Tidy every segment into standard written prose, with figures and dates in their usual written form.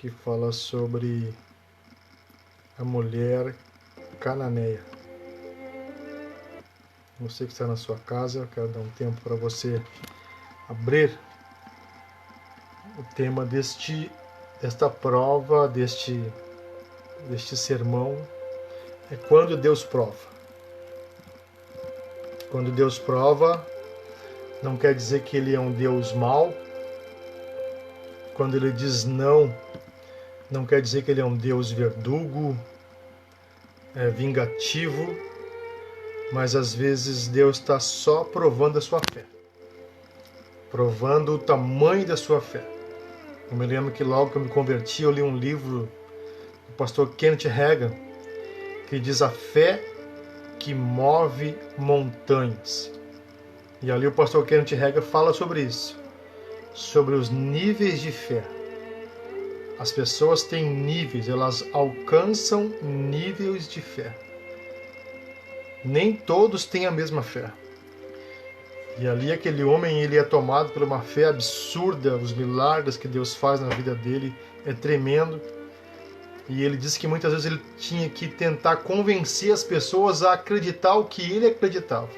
que fala sobre a mulher cananeia. Você que está na sua casa, eu quero dar um tempo para você abrir o tema desta prova, deste sermão, é quando Deus prova. Quando Deus prova, não quer dizer que Ele é um Deus mau. Quando Ele diz não, não quer dizer que Ele é um Deus verdugo, vingativo, mas às vezes Deus está só provando a sua fé, provando o tamanho da sua fé. Eu me lembro que logo que eu me converti, eu li um livro do pastor Kenneth Hagin, que diz a fé que move montanhas. E ali o pastor Kenneth Hagin fala sobre isso, sobre os níveis de fé. As pessoas têm níveis, elas alcançam níveis de fé. Nem todos têm a mesma fé. E ali aquele homem, ele é tomado por uma fé absurda, os milagres que Deus faz na vida dele é tremendo. E ele disse que muitas vezes ele tinha que tentar convencer as pessoas a acreditar o que ele acreditava.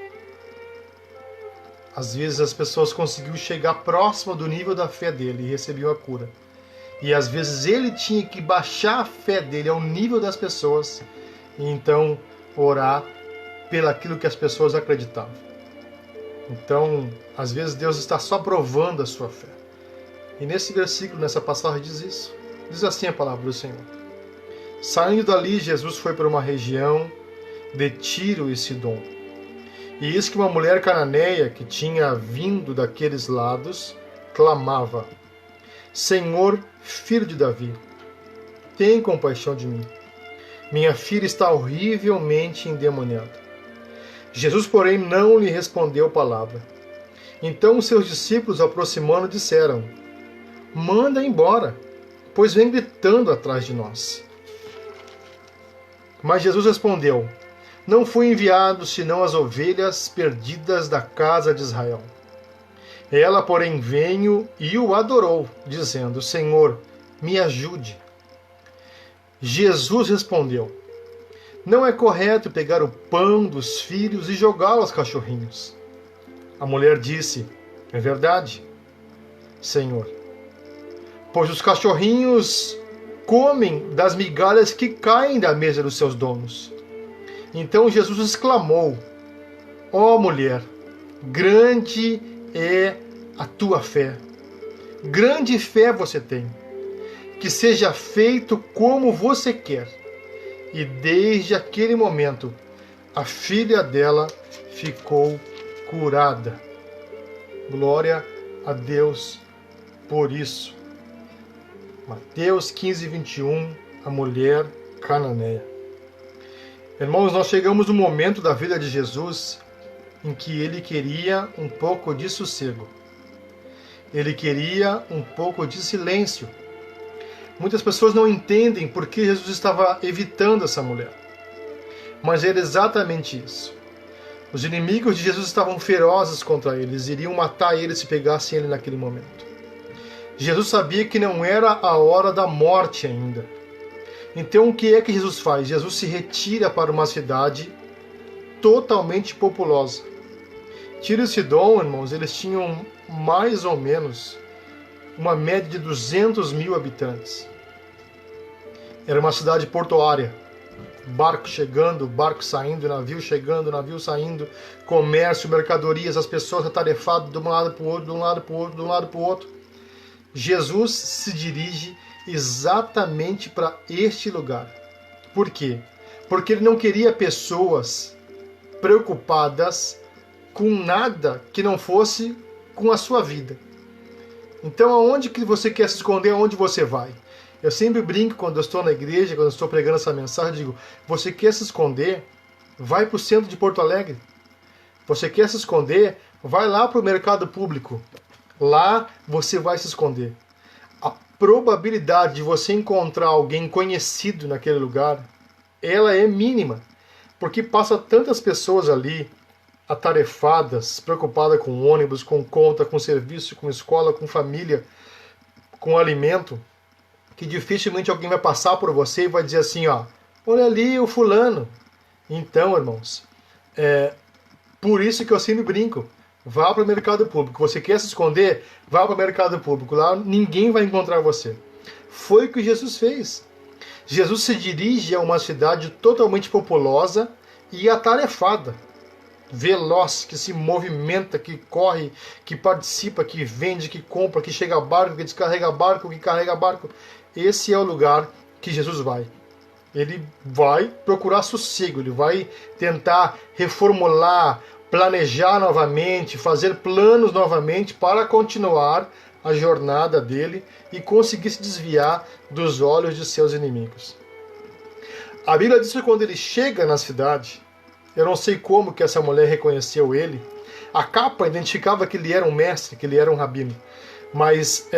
Às vezes as pessoas conseguiam chegar próximo do nível da fé dele e recebiam a cura. E às vezes ele tinha que baixar a fé dele ao nível das pessoas e então orar pelaquilo que as pessoas acreditavam. Então, às vezes Deus está só provando a sua fé. E nesse versículo, nessa passagem, diz isso. Diz assim a palavra do Senhor. Saindo dali, Jesus foi para uma região de Tiro e Sidom. E eis que uma mulher cananeia que tinha vindo daqueles lados, clamava: Senhor, filho de Davi, tem compaixão de mim. Minha filha está horrivelmente endemoniada. Jesus, porém, não lhe respondeu palavra. Então os seus discípulos, aproximando, disseram: Manda embora, pois vem gritando atrás de nós. Mas Jesus respondeu: Não fui enviado senão as ovelhas perdidas da casa de Israel. Ela, porém, veio e o adorou, dizendo: Senhor, me ajude. Jesus respondeu: Não é correto pegar o pão dos filhos e jogá-lo aos cachorrinhos. A mulher disse: É verdade, Senhor, pois os cachorrinhos comem das migalhas que caem da mesa dos seus donos. Então Jesus exclamou: Ó mulher, grande é a tua fé. Grande fé você tem. Que seja feito como você quer. E desde aquele momento, a filha dela ficou curada. Glória a Deus por isso. Mateus 15, 21, a mulher cananeia. Irmãos, nós chegamos no momento da vida de Jesus em que ele queria um pouco de sossego. Ele queria um pouco de silêncio. Muitas pessoas não entendem por que Jesus estava evitando essa mulher. Mas era exatamente isso. Os inimigos de Jesus estavam ferozes contra eles, iriam matar ele se pegassem ele naquele momento. Jesus sabia que não era a hora da morte ainda. Então o que é que Jesus faz? Jesus se retira para uma cidade totalmente populosa. Tiro e Sidom, irmãos, eles tinham mais ou menos uma média de 200 mil habitantes. Era uma cidade portuária. Barco chegando, barco saindo, navio chegando, navio saindo, comércio, mercadorias, as pessoas atarefadas de um lado para o outro, de um lado para o outro, de um lado para o outro. Jesus se dirige exatamente para este lugar. Por quê? Porque ele não queria pessoas preocupadas com nada que não fosse com a sua vida. Então, aonde que você quer se esconder, aonde você vai? Eu sempre brinco quando eu estou na igreja, quando eu estou pregando essa mensagem, eu digo: você quer se esconder? Vai para o centro de Porto Alegre. Você quer se esconder? Vai lá para o mercado público. Lá você vai se esconder. A probabilidade de você encontrar alguém conhecido naquele lugar, ela é mínima. Porque passa tantas pessoas ali, atarefadas, preocupadas com ônibus, com conta, com serviço, com escola, com família, com alimento, que dificilmente alguém vai passar por você e vai dizer assim, ó, olha ali o fulano. Então, irmãos, por isso que eu sempre brinco, vá para o mercado público. Você quer se esconder? Vá para o mercado público. Lá ninguém vai encontrar você. Foi o que Jesus fez. Jesus se dirige a uma cidade totalmente populosa e atarefada, veloz, que se movimenta, que corre, que participa, que vende, que compra, que chega a barco, que descarrega barco, que carrega barco. Esse é o lugar que Jesus vai. Ele vai procurar sossego, ele vai tentar reformular, planejar novamente, fazer planos novamente para continuar a jornada dele e conseguir se desviar dos olhos de seus inimigos. A Bíblia diz que quando ele chega na cidade, eu não sei como que essa mulher reconheceu ele, a capa identificava que ele era um mestre, que ele era um rabino, mas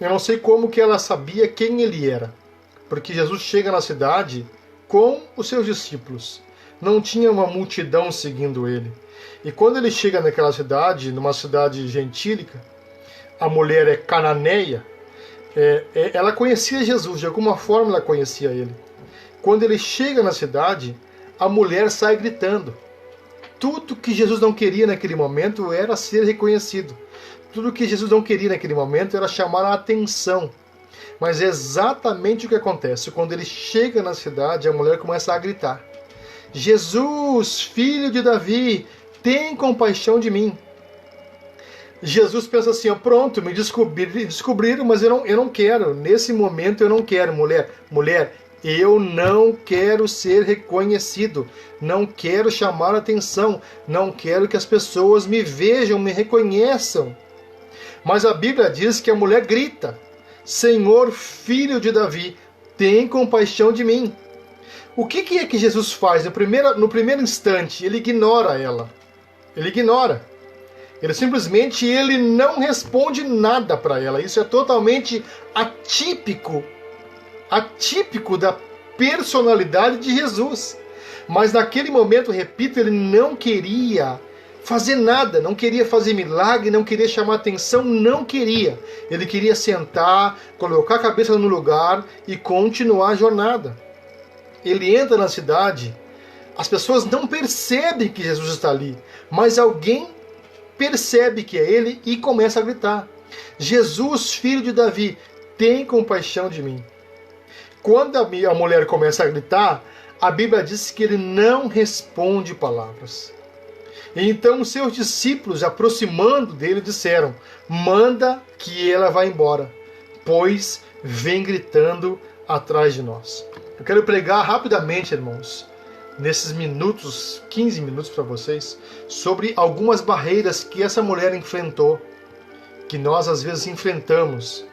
eu não sei como que ela sabia quem ele era, porque Jesus chega na cidade com os seus discípulos, não tinha uma multidão seguindo ele, e quando ele chega naquela cidade, numa cidade gentílica, a mulher é cananeia, ela conhecia Jesus, de alguma forma ela conhecia ele. Quando ele chega na cidade, a mulher sai gritando. Tudo que Jesus não queria naquele momento era ser reconhecido. Tudo que Jesus não queria naquele momento era chamar a atenção. Mas é exatamente o que acontece. Quando ele chega na cidade, a mulher começa a gritar: Jesus, filho de Davi, tem compaixão de mim. Jesus pensa assim, ó, pronto, me descobriram, mas eu não quero. Nesse momento eu não quero, mulher. Mulher, eu não quero ser reconhecido, não quero chamar atenção, não quero que as pessoas me vejam, me reconheçam. Mas a Bíblia diz que a mulher grita: Senhor, filho de Davi, tem compaixão de mim. O que é que Jesus faz? No primeiro instante, ele ignora ela. Ele ignora. Ele não responde nada para ela. Isso é totalmente atípico da personalidade de Jesus. Mas naquele momento, repito, ele não queria fazer nada, não queria fazer milagre, não queria chamar atenção, não queria. Ele queria sentar, colocar a cabeça no lugar e continuar a jornada. Ele entra na cidade, as pessoas não percebem que Jesus está ali, mas alguém percebe que é ele e começa a gritar: Jesus, filho de Davi, tem compaixão de mim. Quando a mulher começa a gritar, a Bíblia diz que ele não responde palavras. E então os seus discípulos, aproximando dele, disseram: manda que ela vá embora, pois vem gritando atrás de nós. Eu quero pregar rapidamente, irmãos, nesses minutos, 15 minutos para vocês, sobre algumas barreiras que essa mulher enfrentou, que nós às vezes enfrentamos,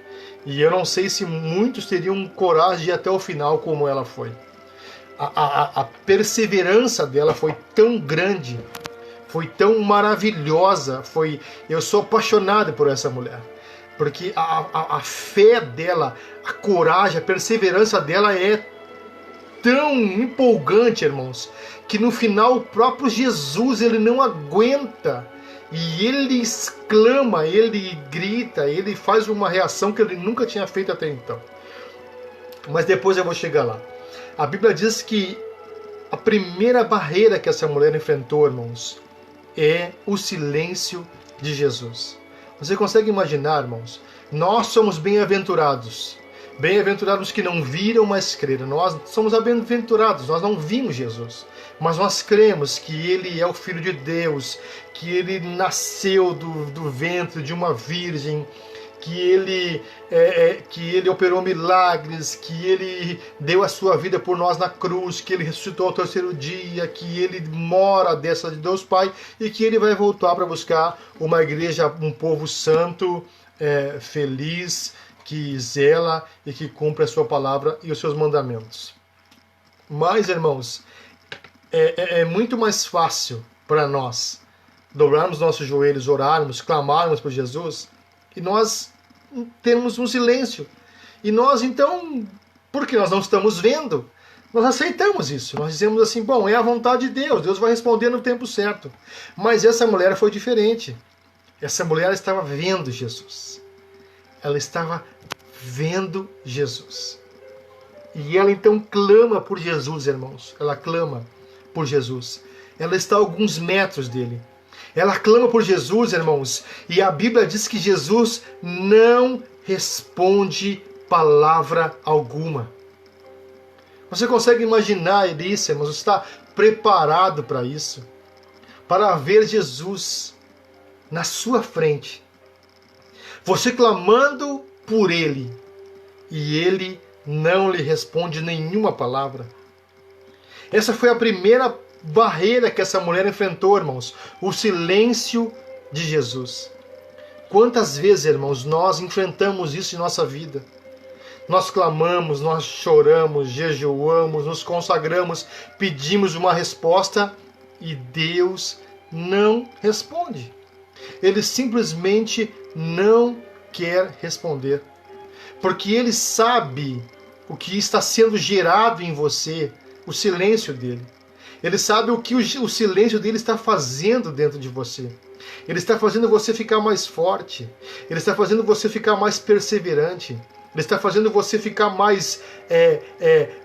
e eu não sei se muitos teriam coragem de ir até o final como ela foi. A perseverança dela foi tão grande, foi tão maravilhosa, eu sou apaixonado por essa mulher, porque a fé dela, a coragem, a perseverança dela é tão empolgante, irmãos, que no final o próprio Jesus ele não aguenta e ele exclama, ele grita, ele faz uma reação que ele nunca tinha feito até então. Mas depois eu vou chegar lá. A Bíblia diz que a primeira barreira que essa mulher enfrentou, irmãos, é o silêncio de Jesus. Você consegue imaginar, irmãos? Nós somos bem-aventurados. Bem-aventurados que não viram, mas creram. Nós somos bem-aventurados, nós não vimos Jesus, mas nós cremos que Ele é o Filho de Deus, que Ele nasceu do ventre de uma virgem, que Ele operou milagres, que Ele deu a sua vida por nós na cruz, que Ele ressuscitou ao terceiro dia, que Ele mora à destra de Deus Pai e que Ele vai voltar para buscar uma igreja, um povo santo, feliz, que zela e que cumpre a sua palavra e os seus mandamentos. Mas, irmãos, é muito mais fácil para nós dobrarmos nossos joelhos, orarmos, clamarmos por Jesus e nós temos um silêncio. E nós, então, porque nós não estamos vendo, nós aceitamos isso. Nós dizemos assim, bom, é a vontade de Deus, Deus vai responder no tempo certo. Mas essa mulher foi diferente. Essa mulher estava vendo Jesus. Ela estava vendo Jesus. E ela então clama por Jesus, irmãos. Ela clama por Jesus. Ela está a alguns metros dele. Ela clama por Jesus, irmãos. E a Bíblia diz que Jesus não responde palavra alguma. Você consegue imaginar isso, irmãos? Você está preparado para isso? Para ver Jesus na sua frente. Você clamando por ele. E ele não lhe responde nenhuma palavra. Essa foi a primeira barreira que essa mulher enfrentou, irmãos. O silêncio de Jesus. Quantas vezes, irmãos, nós enfrentamos isso em nossa vida? Nós clamamos, nós choramos, jejuamos, nos consagramos, pedimos uma resposta e Deus não responde. Ele simplesmente não quer responder. Porque ele sabe o que está sendo gerado em você, o silêncio dele. Ele sabe o que o silêncio dele está fazendo dentro de você. Ele está fazendo você ficar mais forte. Ele está fazendo você ficar mais perseverante. Ele está fazendo você ficar mais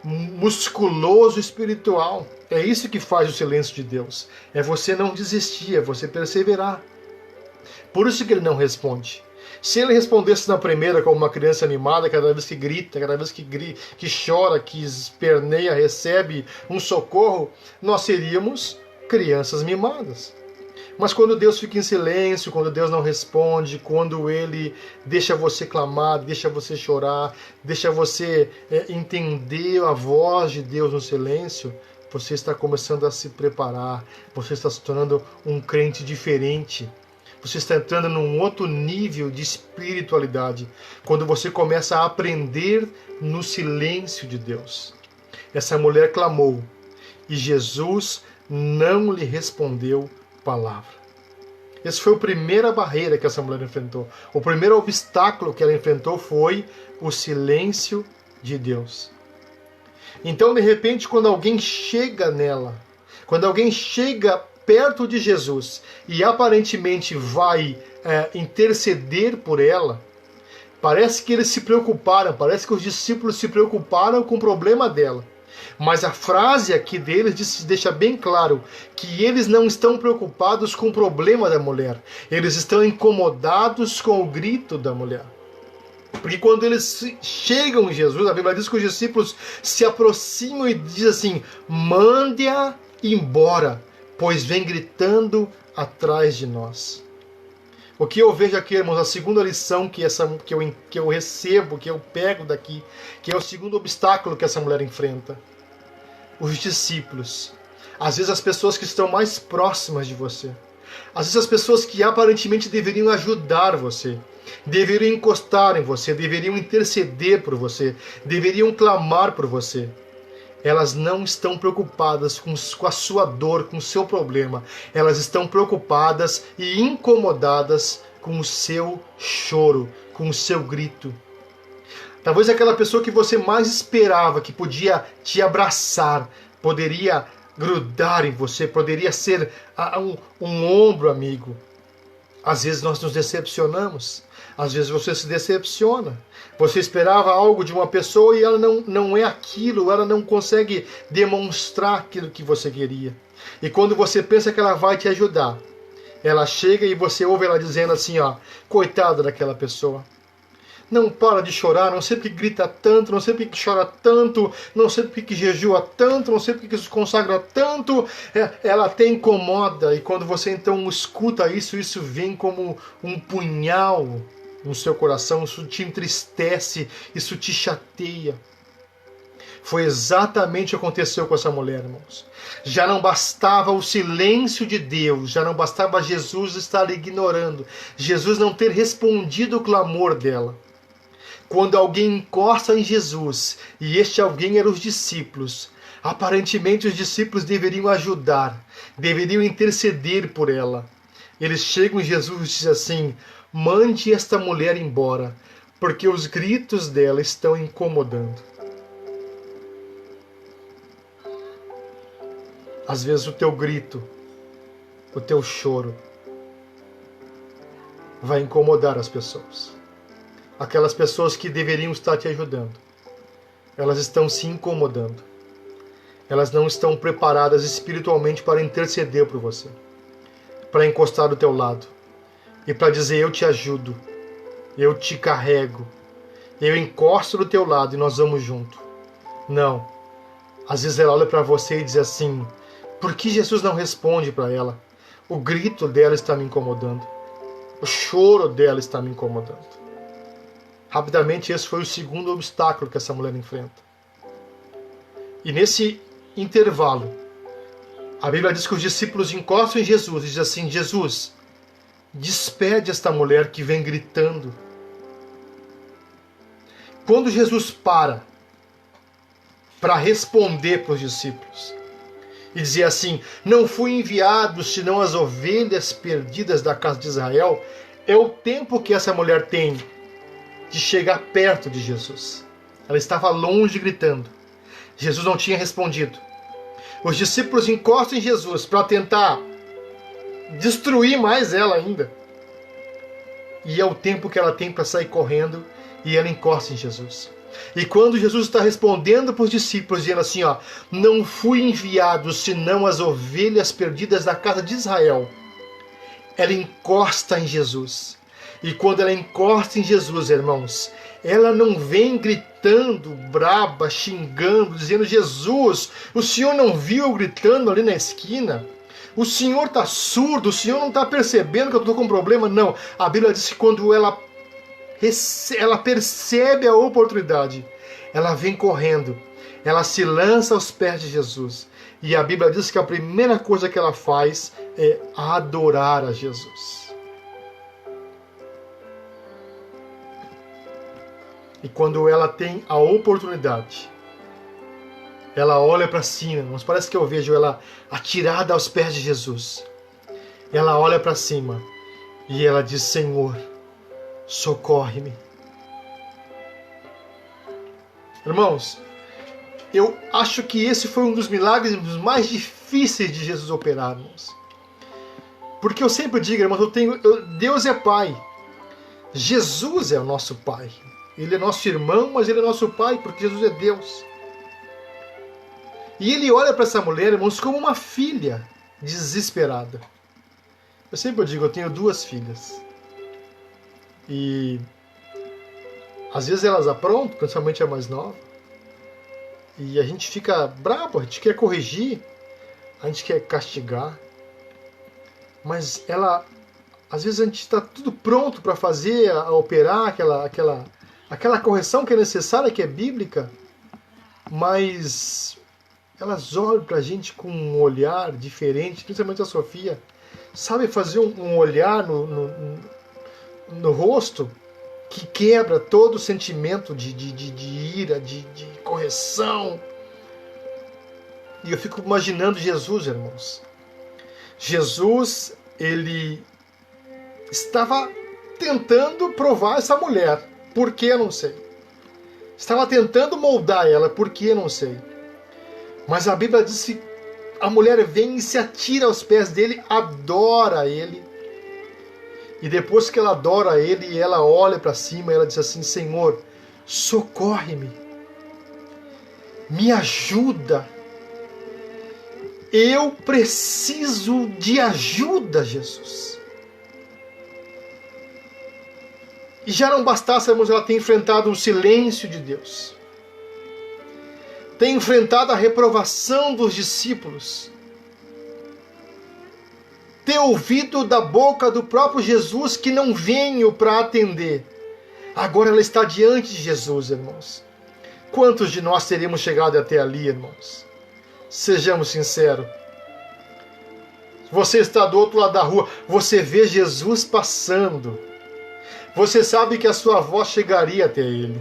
musculoso espiritual. É isso que faz o silêncio de Deus. É você não desistir, é você perseverar. Por isso que ele não responde. Se ele respondesse na primeira como uma criança animada, cada vez que grita, cada vez que chora, que esperneia, recebe um socorro, nós seríamos crianças mimadas. Mas quando Deus fica em silêncio, quando Deus não responde, quando Ele deixa você clamar, deixa você chorar, deixa você entender a voz de Deus no silêncio, você está começando a se preparar, você está se tornando um crente diferente. Você está entrando num outro nível de espiritualidade, quando você começa a aprender no silêncio de Deus. Essa mulher clamou e Jesus não lhe respondeu palavra. Essa foi a primeira barreira que essa mulher enfrentou. O primeiro obstáculo que ela enfrentou foi o silêncio de Deus. Então, de repente, quando alguém chega nela, quando alguém chega perto de Jesus e aparentemente vai interceder por ela, parece que eles se preocuparam, parece que os discípulos se preocuparam com o problema dela. Mas a frase aqui deles deixa bem claro que eles não estão preocupados com o problema da mulher. Eles estão incomodados com o grito da mulher. Porque quando eles chegam em Jesus, a Bíblia diz que os discípulos se aproximam e dizem assim: mande-a embora, pois vem gritando atrás de nós. O que eu vejo aqui, irmãos, a segunda lição que eu recebo, que eu pego daqui, que é o segundo obstáculo que essa mulher enfrenta. Os discípulos. Às vezes as pessoas que estão mais próximas de você. Às vezes as pessoas que aparentemente deveriam ajudar você. Deveriam encostar em você, deveriam interceder por você, deveriam clamar por você. Elas não estão preocupadas com a sua dor, com o seu problema. Elas estão preocupadas e incomodadas com o seu choro, com o seu grito. Talvez aquela pessoa que você mais esperava, que podia te abraçar, grudar em você, poderia ser um ombro amigo. Às vezes nós nos decepcionamos. Às vezes você se decepciona. Você esperava algo de uma pessoa e ela não é aquilo, ela não consegue demonstrar aquilo que você queria. E quando você pensa que ela vai te ajudar, ela chega e você ouve ela dizendo assim, ó, coitada daquela pessoa. Não para de chorar, não sei porque grita tanto, não sei porque chora tanto, não sei porque jejua tanto, não sei porque se consagra tanto. Ela até incomoda, e quando você então escuta isso, isso vem como um punhal no seu coração, isso te entristece, isso te chateia. Foi exatamente o que aconteceu com essa mulher, irmãos. Já não bastava o silêncio de Deus, já não bastava Jesus estar ignorando, Jesus não ter respondido o clamor dela. Quando alguém encosta em Jesus, e este alguém eram os discípulos, aparentemente os discípulos deveriam ajudar, deveriam interceder por ela. Eles chegam em Jesus e dizem assim, mande esta mulher embora, porque os gritos dela estão incomodando. Às vezes o teu grito, o teu choro, vai incomodar as pessoas. aquelas pessoas que deveriam estar te ajudando, elas estão se incomodando. Elas não estão preparadas espiritualmente para interceder por você, para encostar do teu lado e para dizer: eu te ajudo, eu te carrego, eu encosto do teu lado e nós vamos junto. Não. Às vezes ela olha para você e diz assim: por que Jesus não responde para ela? O grito dela está me incomodando. O choro dela está me incomodando. Rapidamente, esse foi o segundo obstáculo que essa mulher enfrenta. E nesse intervalo, a Bíblia diz que os discípulos encostam em Jesus e dizem assim: Jesus, despede esta mulher que vem gritando. Quando Jesus para responder para os discípulos e dizer assim: não fui enviado senão as ovelhas perdidas da casa de Israel, é o tempo que essa mulher tem de chegar perto de Jesus. Ela estava longe gritando. Jesus não tinha respondido. Os discípulos encostam em Jesus para tentar destruir mais ela ainda. E é o tempo que ela tem para sair correndo, e ela encosta em Jesus. E quando Jesus está respondendo para os discípulos, dizendo assim, ó: não fui enviado senão as ovelhas perdidas da casa de Israel, ela encosta em Jesus. E quando ela encosta em Jesus, irmãos, ela não vem gritando, braba, xingando, dizendo: Jesus, o Senhor não viu eu gritando ali na esquina? O Senhor está surdo, o Senhor não está percebendo que eu estou com um problema? Não. A Bíblia diz que quando ela percebe a oportunidade, ela vem correndo, ela se lança aos pés de Jesus. E a Bíblia diz que a primeira coisa que ela faz é adorar a Jesus. E quando ela tem a oportunidade, ela olha para cima, mas parece que eu vejo ela atirada aos pés de Jesus. Ela olha para cima e ela diz: Senhor, socorre-me. Irmãos, eu acho que esse foi um dos milagres mais difíceis de Jesus operar, irmãos. Porque eu sempre digo, irmãos, Deus é Pai. Jesus é o nosso Pai. Ele é nosso irmão, mas Ele é nosso Pai, porque Jesus é Deus. E Ele olha para essa mulher, irmãos, como uma filha desesperada. Eu sempre digo, eu tenho 2 filhas. E às vezes elas aprontam, principalmente a mais nova. E a gente fica bravo, a gente quer corrigir, a gente quer castigar. Mas às vezes a gente está tudo pronto para fazer, a operar aquela correção que é necessária, que é bíblica. Mas elas olham para a gente com um olhar diferente, principalmente a Sofia. Sabe fazer um olhar no rosto que quebra todo o sentimento de ira, de correção. E eu fico imaginando Jesus, irmãos. Jesus, ele estava tentando provar essa mulher. Por que? Eu não sei. Estava tentando moldar ela. Por que? Eu não sei. Mas a Bíblia diz que a mulher vem e se atira aos pés dele, adora ele. E depois que ela adora ele, ela olha para cima e ela diz assim: Senhor, socorre-me, me ajuda, eu preciso de ajuda, Jesus. E já não bastasse, irmãos, ela ter enfrentado o silêncio de Deus, tem enfrentado a reprovação dos discípulos, ter ouvido da boca do próprio Jesus que não venho para atender. Agora ela está diante de Jesus, irmãos. Quantos de nós teríamos chegado até ali, irmãos? Sejamos sinceros. Você está do outro lado da rua, você vê Jesus passando. Você sabe que a sua voz chegaria até ele.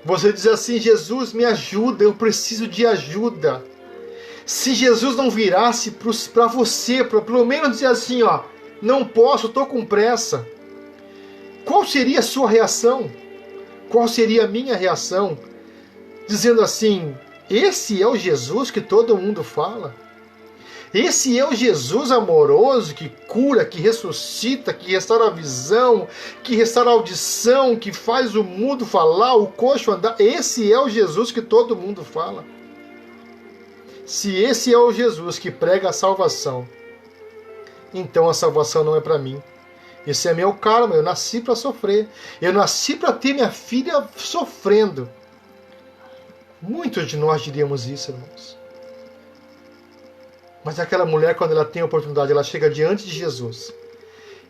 Você diz assim: Jesus, me ajuda, eu preciso de ajuda. Se Jesus não virasse para você, para pelo menos dizer assim, ó, não posso, estou com pressa, qual seria a sua reação? Qual seria a minha reação? Dizendo assim: esse é o Jesus que todo mundo fala? Esse é o Jesus amoroso que cura, que ressuscita, que restaura a visão, que restaura a audição, que faz o mudo falar, o coxo andar. Esse é o Jesus que todo mundo fala. Se esse é o Jesus que prega a salvação, então a salvação não é para mim. Esse é meu karma, eu nasci para sofrer. Eu nasci para ter minha filha sofrendo. Muitos de nós diríamos isso, irmãos. Mas aquela mulher, quando ela tem a oportunidade, ela chega diante de Jesus.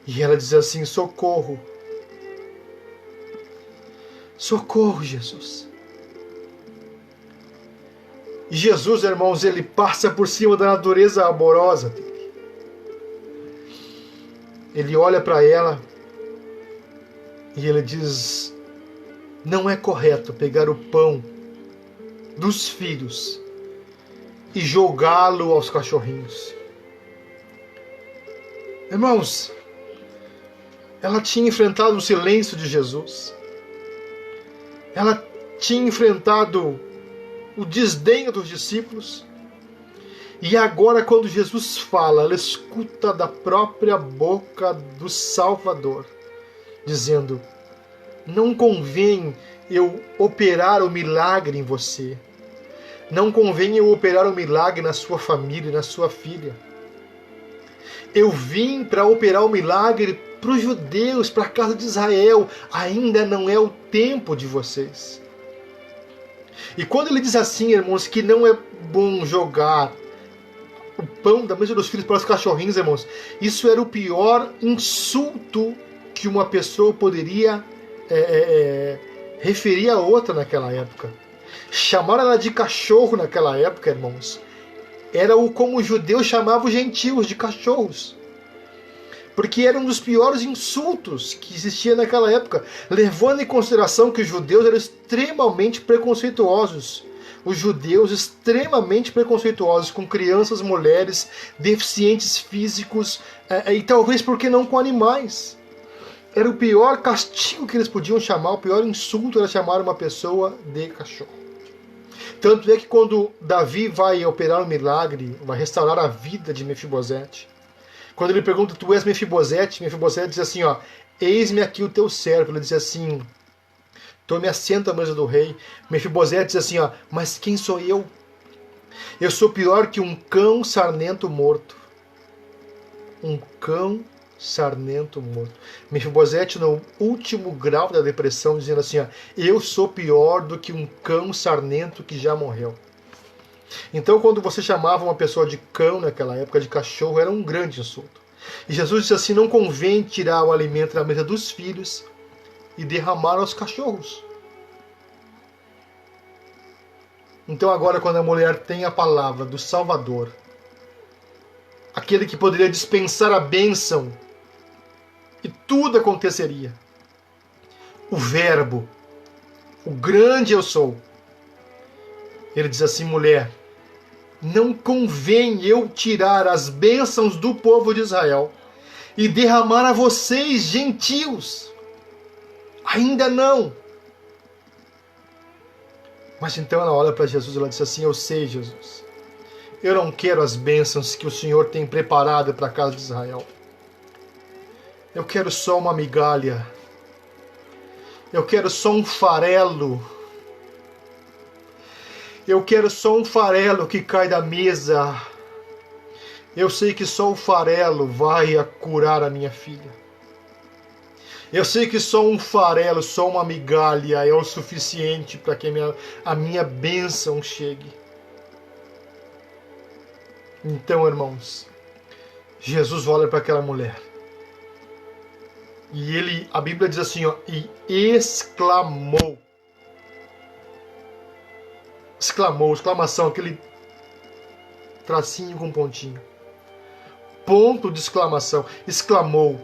E ela diz assim, socorro. Socorro, Jesus. E Jesus, irmãos, ele passa por cima da natureza amorosa dele. Ele olha para ela e ele diz, não é correto pegar o pão dos filhos e jogá-lo aos cachorrinhos. Irmãos, ela tinha enfrentado o silêncio de Jesus. Ela tinha enfrentado o desdenho dos discípulos. E agora, quando Jesus fala, ela escuta da própria boca do Salvador, dizendo, não convém eu operar o milagre em você. Não convém eu operar o milagre na sua família, na sua filha. Eu vim para operar o milagre para os judeus, para a casa de Israel. Ainda não é o tempo de vocês. E quando ele diz assim, irmãos, que não é bom jogar o pão da mesa dos filhos para os cachorrinhos, irmãos, isso era o pior insulto que uma pessoa poderia referir a outra naquela época. Chamar ela de cachorro naquela época, irmãos, era como os judeus chamavam os gentios de cachorros. Porque era um dos piores insultos que existia naquela época, levando em consideração que os judeus eram extremamente preconceituosos. Os judeus extremamente preconceituosos com crianças, mulheres, deficientes físicos, e talvez, por que não, com animais. Era o pior castigo que eles podiam chamar, o pior insulto era chamar uma pessoa de cachorro. Tanto é que quando Davi vai operar um milagre, vai restaurar a vida de Mefibosete, quando ele pergunta, tu és Mefibosete? Mefibosete diz assim, ó, eis-me aqui o teu servo. Ele diz assim, tome assento à mesa do rei. Mefibosete diz assim, ó, mas quem sou eu? Eu sou pior que um cão sarnento morto. Um cão sarnento morto. Mefibosete no último grau da depressão, dizendo assim, ó, eu sou pior do que um cão sarnento que já morreu. Então, quando você chamava uma pessoa de cão naquela época, de cachorro, era um grande insulto. E Jesus disse assim, não convém tirar o alimento da mesa dos filhos e derramar aos cachorros. Então agora, quando a mulher tem a palavra do Salvador, aquele que poderia dispensar a bênção, e tudo aconteceria, o Verbo, o grande eu sou, ele diz assim, mulher, não convém eu tirar as bênçãos do povo de Israel e derramar a vocês, gentios. Ainda não. Mas então ela olha para Jesus e ela diz assim, eu sei, Jesus, eu não quero as bênçãos que o Senhor tem preparado para a casa de Israel. Eu quero só uma migalha. Eu quero só um farelo. Eu quero só um farelo que cai da mesa. Eu sei que só o farelo vai curar a minha filha. Eu sei que só um farelo, só uma migalha é o suficiente para que a minha bênção chegue. Então, irmãos, Jesus olha para aquela mulher. E a Bíblia diz assim, ó, e exclamou. Exclamou, exclamação, aquele tracinho com pontinho. Ponto de exclamação, exclamou.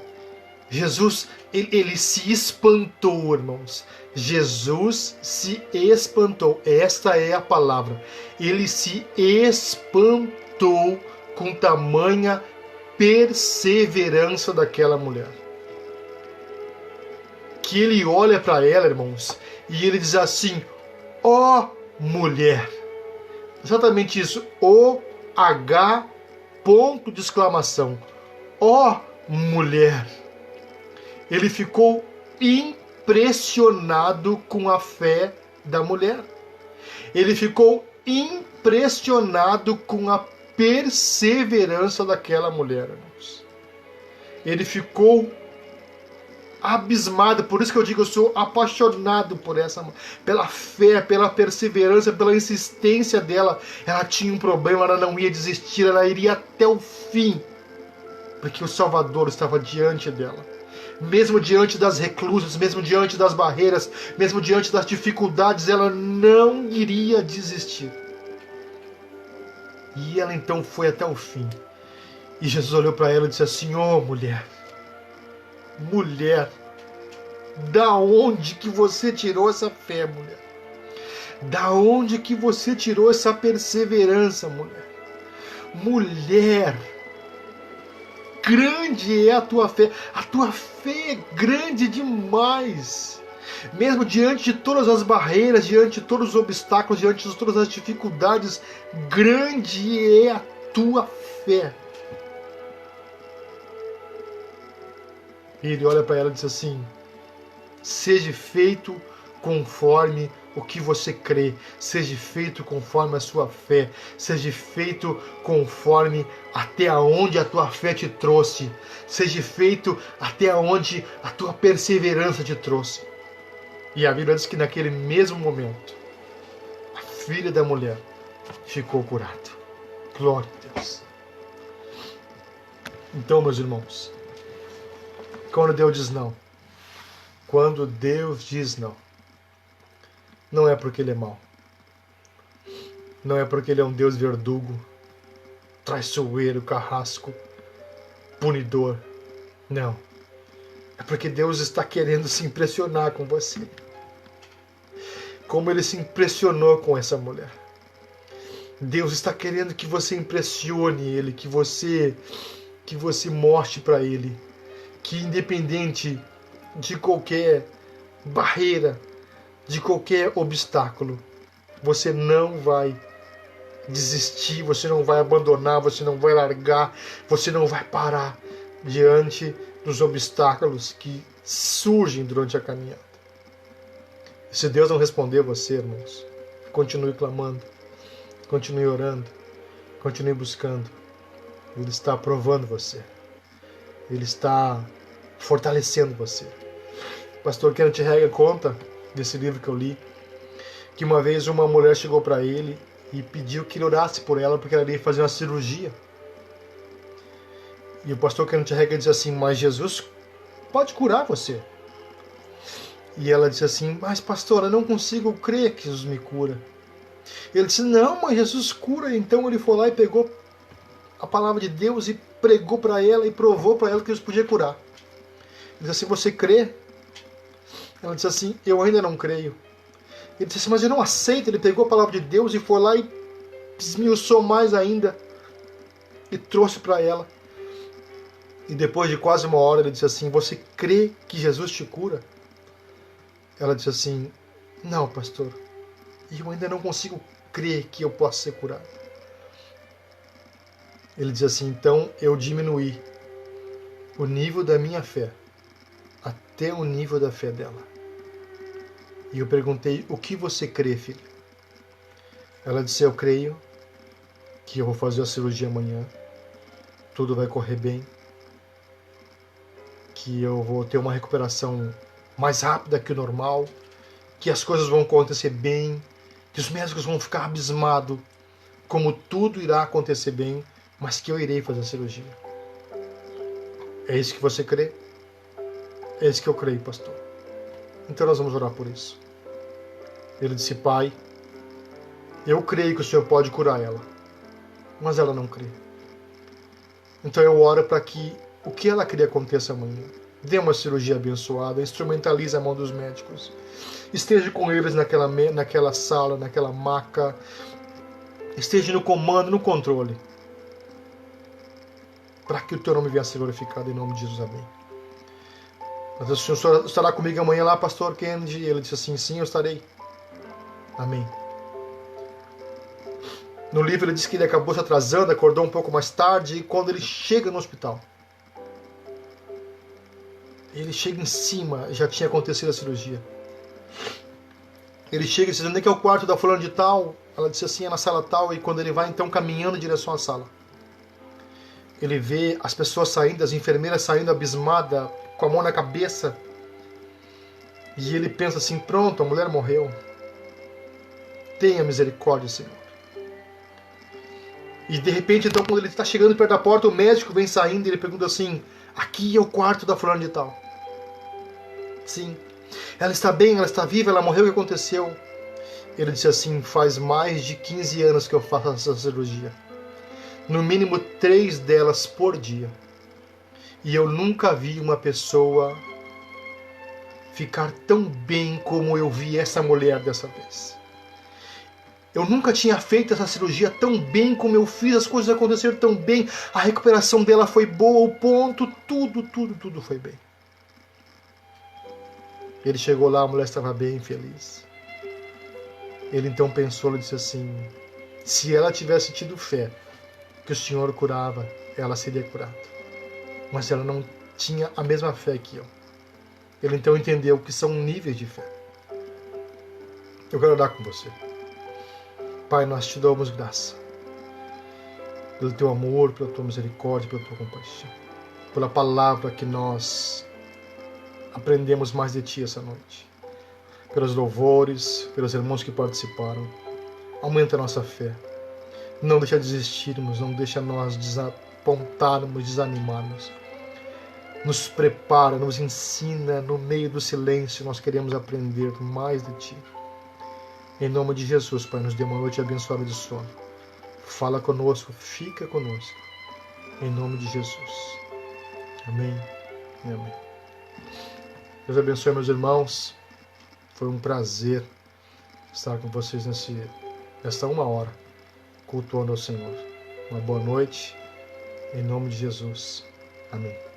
Jesus, ele se espantou, irmãos. Jesus se espantou. Esta é a palavra. Ele se espantou com tamanha perseverança daquela mulher. Que ele olha para ela, irmãos, e ele diz assim, ó mulher. Exatamente isso. O-H-M-U-L-E-R. ponto de exclamação. Ó mulher! Ele ficou impressionado com a fé da mulher. Ele ficou impressionado com a perseverança daquela mulher, irmãos. Ele ficou abismado, por isso que eu digo, eu sou apaixonado por essa, pela fé, pela perseverança, pela insistência dela. Ela tinha um problema, ela não ia desistir, ela iria até o fim, porque o Salvador estava diante dela. Mesmo diante das reclusas, mesmo diante das barreiras, mesmo diante das dificuldades, ela não iria desistir. E ela então foi até o fim. E Jesus olhou para ela e disse assim: ó mulher, mulher, da onde que você tirou essa fé, mulher? Da onde que você tirou essa perseverança, mulher? Mulher, grande é a tua fé é grande demais. Mesmo diante de todas as barreiras, diante de todos os obstáculos, diante de todas as dificuldades, grande é a tua fé. E ele olha para ela e diz assim: seja feito conforme o que você crê, seja feito conforme a sua fé, seja feito conforme até onde a tua fé te trouxe, seja feito até onde a tua perseverança te trouxe. E a Bíblia diz que naquele mesmo momento, a filha da mulher ficou curada. Glória a Deus. Então, meus irmãos, quando Deus diz não, não é porque Ele é mau. Não é porque Ele é um Deus verdugo, traiçoeiro, carrasco, punidor. Não. É porque Deus está querendo se impressionar com você. Como Ele se impressionou com essa mulher. Deus está querendo que você impressione Ele, que você mostre para Ele que independente de qualquer barreira, de qualquer obstáculo, você não vai desistir, você não vai abandonar, você não vai largar, você não vai parar diante dos obstáculos que surgem durante a caminhada. E se Deus não responder você, irmãos, continue clamando, continue orando, continue buscando. Ele está aprovando você. Ele está fortalecendo você. O pastor Kenneth Hagin conta desse livro que eu li, que uma vez uma mulher chegou para ele e pediu que ele orasse por ela porque ela iria fazer uma cirurgia. E o pastor Kenneth Hagin disse assim: mas Jesus pode curar você. E ela disse assim: mas pastor, eu não consigo crer que Jesus me cura. Ele disse: não, mas Jesus cura. Então ele foi lá e pegou a palavra de Deus e pregou para ela e provou para ela que Jesus podia curar. Ele disse assim: você crê? Ela disse assim: eu ainda não creio. Ele disse assim: mas eu não aceito. Ele pegou a palavra de Deus e foi lá e esmiuçou mais ainda e trouxe para ela. E depois de quase uma hora ele disse assim: você crê que Jesus te cura? Ela disse assim: não, pastor, eu ainda não consigo crer que eu possa ser curado. Ele diz assim: então eu diminuí o nível da minha fé até o nível da fé dela. E eu perguntei: o que você crê, filha? Ela disse: eu creio que eu vou fazer a cirurgia amanhã, tudo vai correr bem, que eu vou ter uma recuperação mais rápida que o normal, que as coisas vão acontecer bem, que os médicos vão ficar abismados como tudo irá acontecer bem, mas que eu irei fazer a cirurgia. É isso que você crê? É isso que eu creio, pastor. Então nós vamos orar por isso. Ele disse: pai, eu creio que o Senhor pode curar ela, mas ela não crê. Então eu oro para que o que ela queria aconteça amanhã. Dê uma cirurgia abençoada, instrumentalize a mão dos médicos. Esteja com eles naquela sala, naquela maca. Esteja no comando, no controle. Para que o teu nome venha a ser glorificado em nome de Jesus. Amém. Mas o Senhor estará comigo amanhã lá, pastor Kennedy? Ele disse assim: sim, eu estarei. Amém. No livro ele diz que ele acabou se atrasando, acordou um pouco mais tarde, e quando ele chega no hospital, ele chega em cima, já tinha acontecido a cirurgia. Ele chega e diz: onde é que é o quarto da fulana de tal? Ela disse assim: é na sala tal. E quando ele vai então caminhando em direção à sala, ele vê as pessoas saindo, as enfermeiras saindo abismada, com a mão na cabeça. E ele pensa assim: pronto, a mulher morreu. Tenha misericórdia, Senhor. E de repente, então, quando ele está chegando perto da porta, o médico vem saindo e ele pergunta assim: aqui é o quarto da fulana de tal. Sim. Ela está bem, ela está viva, ela morreu, o que aconteceu? Ele disse assim: faz mais de 15 anos que eu faço essa cirurgia. No mínimo 3 delas por dia. E eu nunca vi uma pessoa ficar tão bem como eu vi essa mulher dessa vez. Eu nunca tinha feito essa cirurgia tão bem como eu fiz, as coisas aconteceram tão bem, a recuperação dela foi boa, o ponto, tudo foi bem. Ele chegou lá, a mulher estava bem, feliz. Ele então pensou e disse assim: se ela tivesse tido fé que o Senhor curava, ela seria curada. Mas ela não tinha a mesma fé que eu. Ele então entendeu que são níveis de fé. Eu quero orar com você. Pai, nós te damos graça pelo teu amor, pela tua misericórdia, pela tua compaixão, pela palavra que nós aprendemos mais de ti essa noite, pelos louvores, pelos irmãos que participaram. Aumenta a nossa fé. Não deixa desistirmos, não deixa nós desapontarmos, desanimarmos. Nos prepara, nos ensina no meio do silêncio. Nós queremos aprender mais de ti. Em nome de Jesus, Pai, nos dê uma noite abençoada de sono. Fala conosco, fica conosco. Em nome de Jesus. Amém e amém. Deus abençoe, meus irmãos. Foi um prazer estar com vocês nesta 1 hora, cultuando ao Senhor. Uma boa noite. Em nome de Jesus. Amém.